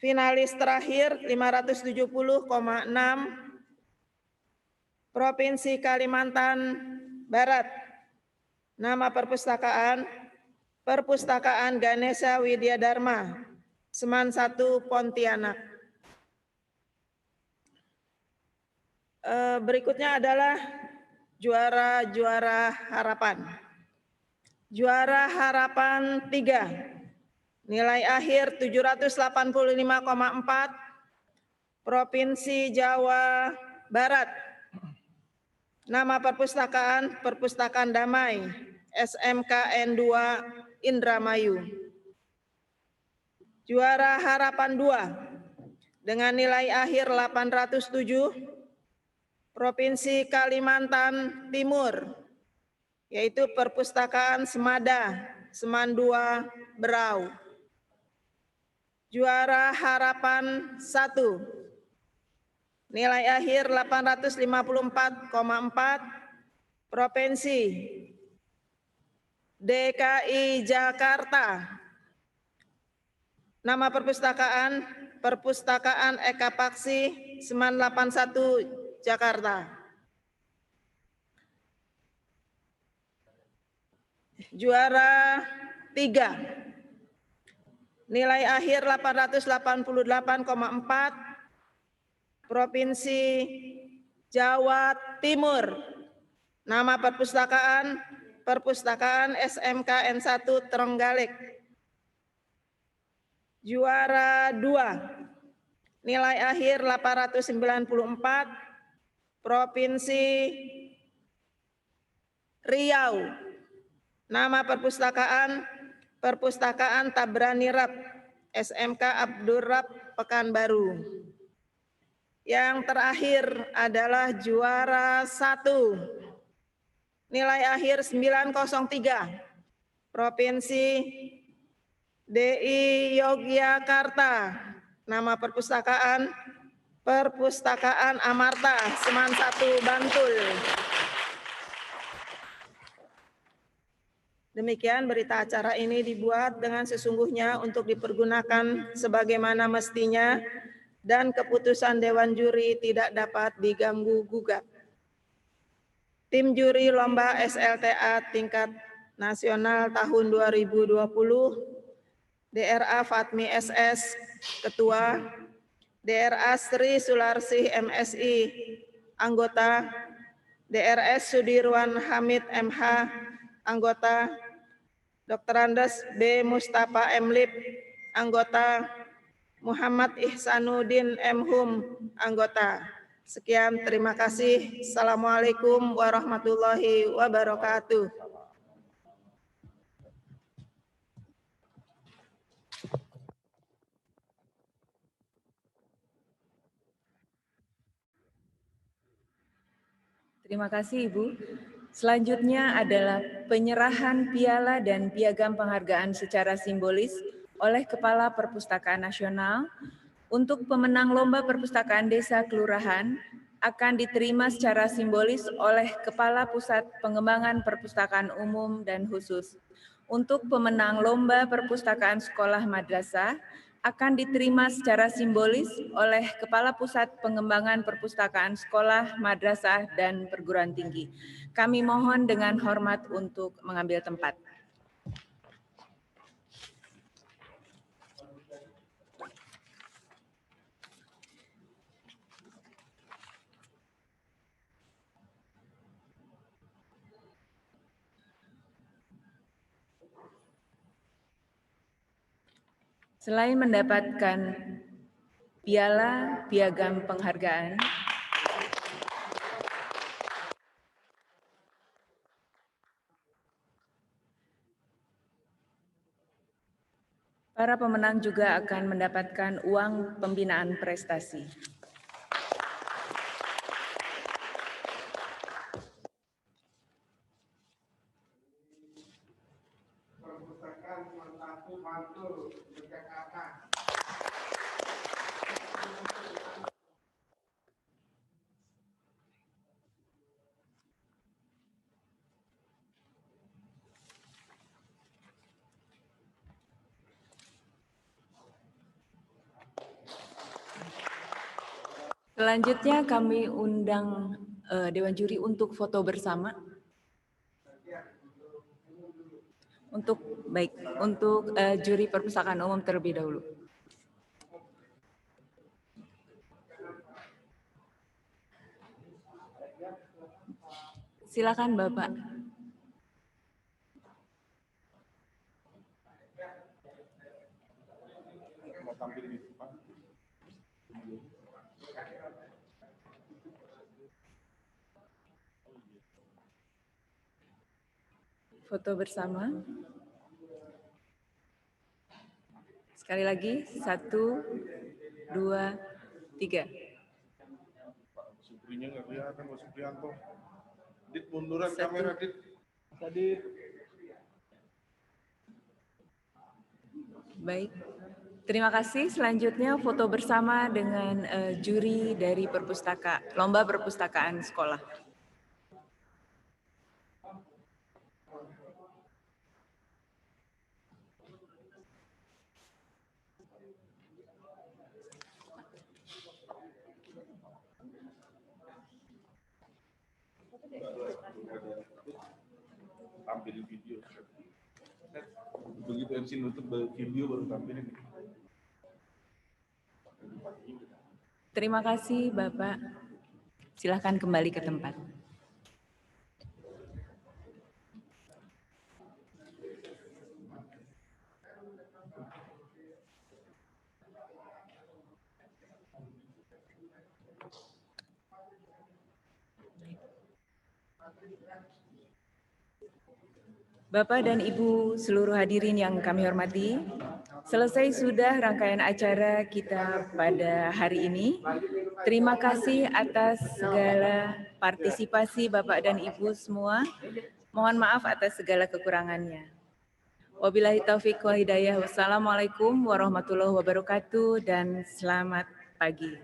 Finalis terakhir 570,6. Provinsi Kalimantan Barat. Nama perpustakaan, Perpustakaan Ganesha Widya Dharma, Seman 1, Pontianak. Berikutnya adalah juara-juara harapan. Juara harapan 3, nilai akhir 785,4, Provinsi Jawa Barat. Nama perpustakaan, Perpustakaan Damai, SMKN 2, Indramayu. Juara harapan 2, dengan nilai akhir 807, Provinsi Kalimantan Timur, yaitu Perpustakaan Semada, Seman 2, Berau. Juara harapan 1, nilai akhir 854,4, Provinsi DKI Jakarta. Nama perpustakaan, Perpustakaan Eka Paksi, Seman 81, Jakarta. Juara 3, nilai akhir 888,4, Provinsi Jawa Timur. Nama perpustakaan, Perpustakaan SMKN 1, Trenggalek. Juara 2, nilai akhir 894, Provinsi Riau. Nama perpustakaan, Perpustakaan Tabrani Rab, SMK Abdurrab, Pekanbaru. Yang terakhir adalah juara 1, nilai akhir 903, Provinsi DI Yogyakarta. Nama perpustakaan, Perpustakaan Amarta, Seman 1, Bantul. Demikian berita acara ini dibuat dengan sesungguhnya untuk dipergunakan sebagaimana mestinya dan keputusan Dewan Juri tidak dapat diganggu-gugat. Tim juri Lomba SLTA tingkat nasional tahun 2020, DRA Fatmi SS, Ketua, DRA Sri Sularsi MSI, Anggota, DRS Sudirwan Hamid MH, Anggota, Dr. Andes B. Mustafa M. Lip, Anggota, Muhammad Ihsanuddin M. Hum, Anggota. Sekian, terima kasih. Assalamualaikum warahmatullahi wabarakatuh. Terima kasih, Ibu. Selanjutnya adalah penyerahan piala dan piagam penghargaan secara simbolis oleh Kepala Perpustakaan Nasional untuk pemenang Lomba Perpustakaan Desa Kelurahan akan diterima secara simbolis oleh Kepala Pusat Pengembangan Perpustakaan Umum dan Khusus. Untuk pemenang Lomba Perpustakaan Sekolah Madrasah akan diterima secara simbolis oleh Kepala Pusat Pengembangan Perpustakaan Sekolah, Madrasah, dan Perguruan Tinggi. Kami mohon dengan hormat untuk mengambil tempat. Selain mendapatkan piala piagam penghargaan, para pemenang juga akan mendapatkan uang pembinaan prestasi. Selanjutnya kami undang Dewan Juri untuk foto bersama. Untuk juri perpustakaan umum terlebih dahulu. Silakan Bapak. Foto bersama. Sekali lagi, 1, 2, 3. Suprinya nggak kelihatan, Mas Suprianto. Dit, munduran 1. kamera, Dit. Tadi. Baik. Terima kasih. Selanjutnya foto bersama dengan juri dari lomba perpustakaan sekolah. Tampil video. Begitu MC nutup video baru tampilin. Terima kasih Bapak. Silakan kembali ke tempat. Bapak dan Ibu seluruh hadirin yang kami hormati, selesai sudah rangkaian acara kita pada hari ini. Terima kasih atas segala partisipasi Bapak dan Ibu semua. Mohon maaf atas segala kekurangannya. Wabillahi taufiq wal hidayah. Wassalamualaikum warahmatullahi wabarakatuh dan selamat pagi.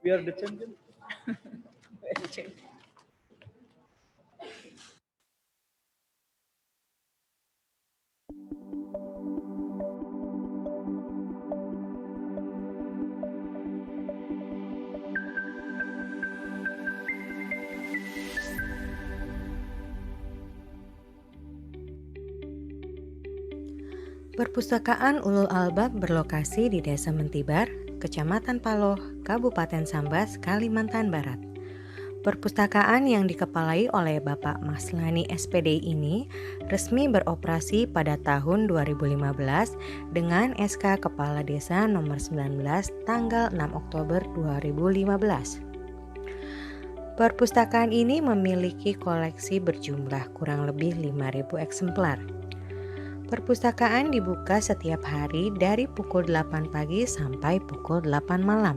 We are the champion. Perpustakaan Ulul Albab berlokasi di Desa Mentibar, Kecamatan Paloh, Kabupaten Sambas, Kalimantan Barat. Perpustakaan yang dikepalai oleh Bapak Maslani SPD ini resmi beroperasi pada tahun 2015 dengan SK Kepala Desa nomor 19 tanggal 6 Oktober 2015. Perpustakaan ini memiliki koleksi berjumlah kurang lebih 5.000 eksemplar. Perpustakaan dibuka setiap hari dari pukul 8 pagi sampai pukul 8 malam.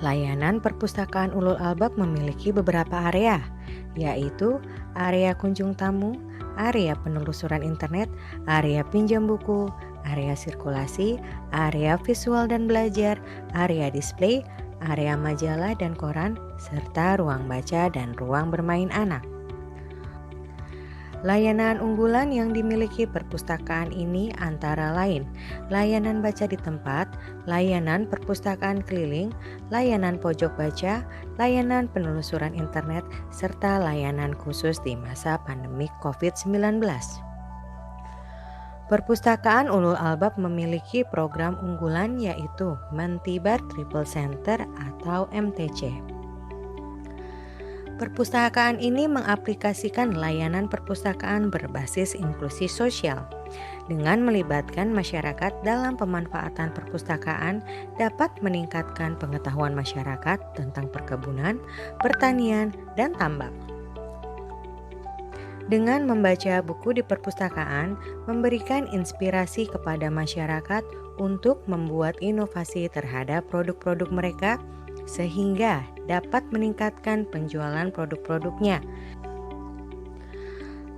Layanan perpustakaan Ulul Albab memiliki beberapa area, yaitu area kunjung tamu, area penelusuran internet, area pinjam buku, area sirkulasi, area visual dan belajar, area display, area majalah dan koran, serta ruang baca dan ruang bermain anak. Layanan unggulan yang dimiliki perpustakaan ini antara lain layanan baca di tempat, layanan perpustakaan keliling, layanan pojok baca, layanan penelusuran internet, serta layanan khusus di masa pandemi COVID-19. Perpustakaan Ulul Albab memiliki program unggulan yaitu Mentibar Triple Center atau MTC. Perpustakaan ini mengaplikasikan layanan perpustakaan berbasis inklusi sosial. Dengan melibatkan masyarakat dalam pemanfaatan perpustakaan dapat meningkatkan pengetahuan masyarakat tentang perkebunan, pertanian, dan tambang. Dengan membaca buku di perpustakaan, memberikan inspirasi kepada masyarakat untuk membuat inovasi terhadap produk-produk mereka, sehingga dapat meningkatkan penjualan produk-produknya.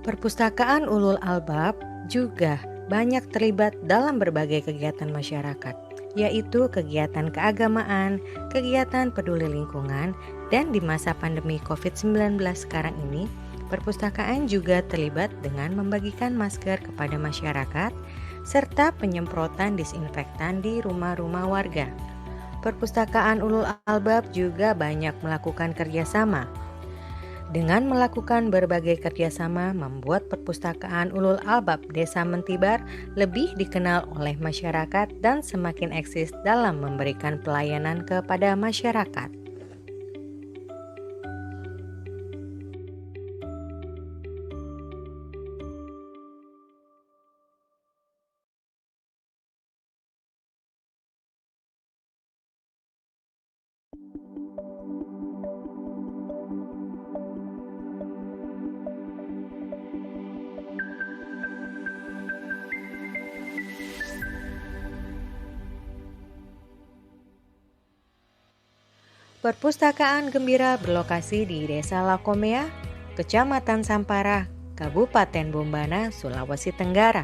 Perpustakaan Ulul Albab juga banyak terlibat dalam berbagai kegiatan masyarakat, yaitu kegiatan keagamaan, kegiatan peduli lingkungan, dan di masa pandemi COVID-19 sekarang ini, Perpustakaan juga terlibat dengan membagikan masker kepada masyarakat serta penyemprotan disinfektan di rumah-rumah warga. Perpustakaan Ulul Albab juga banyak melakukan kerjasama. Dengan melakukan berbagai kerjasama, membuat Perpustakaan Ulul Albab Desa Mentibar lebih dikenal oleh masyarakat dan semakin eksis dalam memberikan pelayanan kepada masyarakat. Perpustakaan Gembira berlokasi di Desa Lakomea, Kecamatan Sampara, Kabupaten Bombana, Sulawesi Tenggara.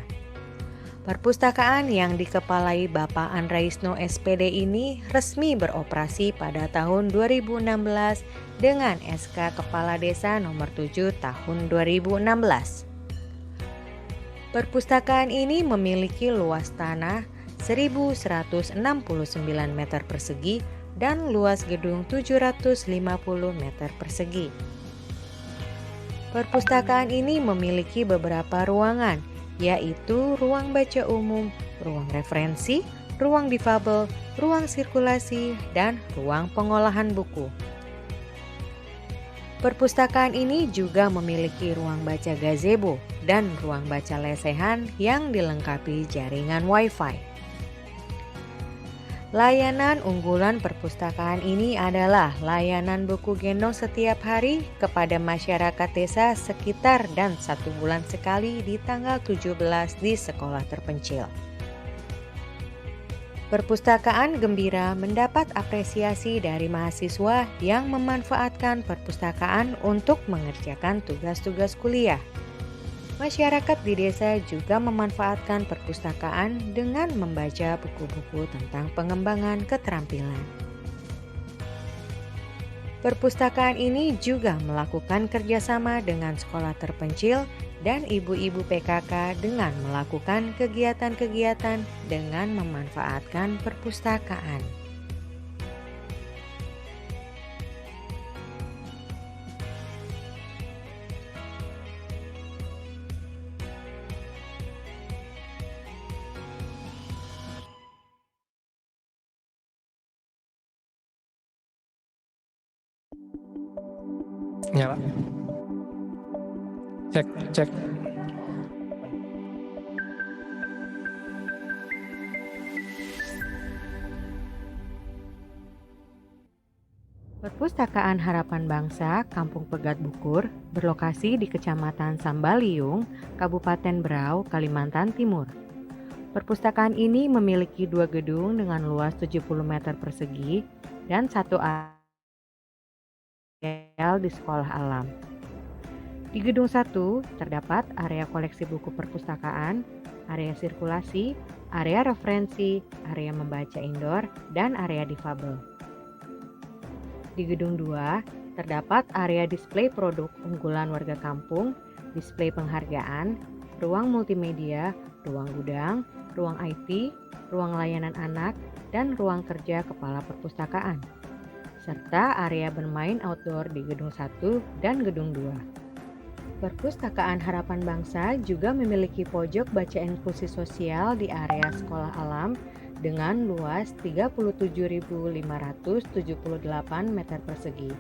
Perpustakaan yang dikepalai Bapak Andraisno SPD ini resmi beroperasi pada tahun 2016 dengan SK Kepala Desa nomor 7 tahun 2016. Perpustakaan ini memiliki luas tanah 1.169 meter persegi dan luas gedung 750 meter persegi. Perpustakaan ini memiliki beberapa ruangan, yaitu ruang baca umum, ruang referensi, ruang difabel, ruang sirkulasi, dan ruang pengolahan buku. Perpustakaan ini juga memiliki ruang baca gazebo dan ruang baca lesehan yang dilengkapi jaringan Wi-Fi. Layanan unggulan perpustakaan ini adalah layanan buku gendong setiap hari kepada masyarakat desa sekitar dan 1 bulan sekali di tanggal 17 di sekolah terpencil. Perpustakaan Gembira mendapat apresiasi dari mahasiswa yang memanfaatkan perpustakaan untuk mengerjakan tugas-tugas kuliah. Masyarakat di desa juga memanfaatkan perpustakaan dengan membaca buku-buku tentang pengembangan keterampilan. Perpustakaan ini juga melakukan kerjasama dengan sekolah terpencil dan ibu-ibu PKK dengan melakukan kegiatan-kegiatan dengan memanfaatkan perpustakaan. Nyala. Cek. Perpustakaan Harapan Bangsa Kampung Pegat Bukur berlokasi di Kecamatan Sambaliung, Kabupaten Berau, Kalimantan Timur. Perpustakaan ini memiliki 2 gedung dengan luas 70 meter persegi dan 1 areal di sekolah alam. Di gedung 1 terdapat area koleksi buku perpustakaan, area sirkulasi, area referensi, area membaca indoor, dan area difabel. Di gedung 2 terdapat area display produk unggulan warga kampung, display penghargaan, ruang multimedia, ruang gudang, ruang IT, ruang layanan anak, dan ruang kerja kepala perpustakaan, serta area bermain outdoor di gedung 1 dan gedung 2. Perpustakaan Harapan Bangsa juga memiliki pojok baca inklusi sosial di area sekolah alam dengan luas 37.578 meter persegi.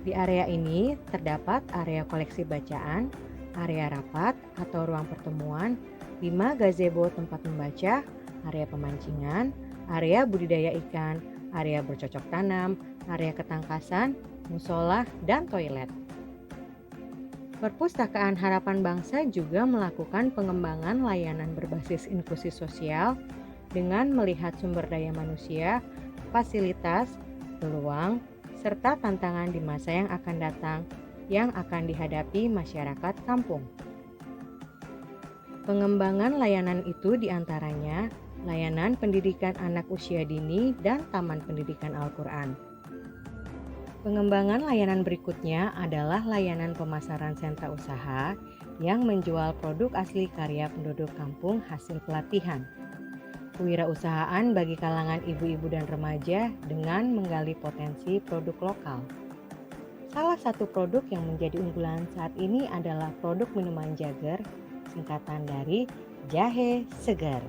Di area ini terdapat area koleksi bacaan, area rapat atau ruang pertemuan, 5 gazebo tempat membaca, area pemancingan, area budidaya ikan, area bercocok tanam, area ketangkasan, musola, dan toilet. Perpustakaan Harapan Bangsa juga melakukan pengembangan layanan berbasis inklusi sosial dengan melihat sumber daya manusia, fasilitas, peluang, serta tantangan di masa yang akan datang yang akan dihadapi masyarakat kampung. Pengembangan layanan itu diantaranya layanan pendidikan anak usia dini dan taman pendidikan Al-Quran. Pengembangan layanan berikutnya adalah layanan pemasaran sentra usaha yang menjual produk asli karya penduduk kampung hasil pelatihan. Kewirausahaan bagi kalangan ibu-ibu dan remaja dengan menggali potensi produk lokal. Salah satu produk yang menjadi unggulan saat ini adalah produk minuman Jager, singkatan dari jahe segar.